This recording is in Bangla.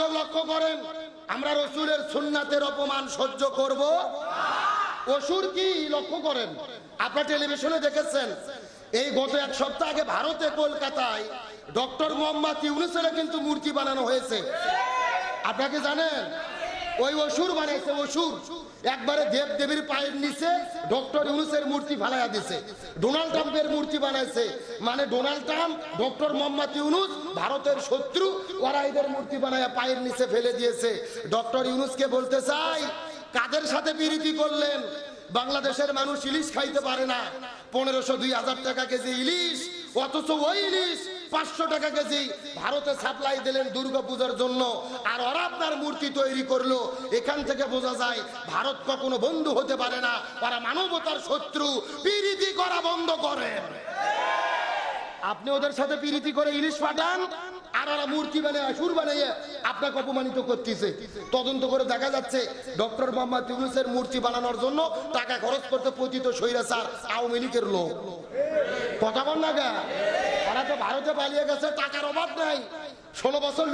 মনোযোগ লক্ষ্য করেন, আমরা রসুলের সুন্নাতের অপমান সহ্য করব। অসুর কি লক্ষ্য করেন, আপনারা টেলিভিশনে দেখেছেন, এই গত এক সপ্তাহ আগে ভারতে কলকাতায় ডক্টর মোহাম্মদ ইউনূসের কিন্তু মূর্তি বানানো হয়েছে। আপনাকে জানেন, ওই অসুর বানাইছে, অসুর একবারে দেব দেবীর পায়ের নিচে ডক্টর ইউনূসের মূর্তি ফালাইয়া দিছে। ডোনাল্ড ট্রাম্পের মূর্তি বানাইছে, মানে Donald Trump doctor Mohammad Yunus ভারতের শত্রু, ওরা এদের মূর্তি বানাইয়া পায়ের নিচে ফেলে দিয়েছে। ডক্টর ইউনূসকে বলতে চাই, কাদের সাথে বিরোধী করলেন? বাংলাদেশের মানুষ ইলিশ খাইতে পারে না, 1500-2000 টাকা কেজি ইলিশ, অথচ ওই ইলিশ 500 টাকা কেজি ভারতে সাপ্লাই দিলেন দুর্গাপূজার জন্য, আর ওরা আপনার মূর্তি তৈরি করলো। এখান থেকে বোঝা যায় ভারত কখনো বন্ধু হতে পারে না, তারা মানবতার শত্রু। বিরোধী করা বন্ধ করেন। আপনি ওদের সাথে প্রীতি করে ইলিশ পাঠান, আর ওরা মূর্তি বানিয়ে আসুর বানিয়ে আপনাকে অপমানিত করতেছে। তদন্ত করে দেখা যাচ্ছে ডক্টর মোহাম্মদ ইউনূসের মূর্তি বানানোর জন্য টাকা খরচ করতে পতিত স্বৈরাচার আওয়ামী লীগের লোক। কথা বল না গা, ওরা তো ভারতে পালিয়ে গেছে, টাকার অভাব নাই, 16 বছর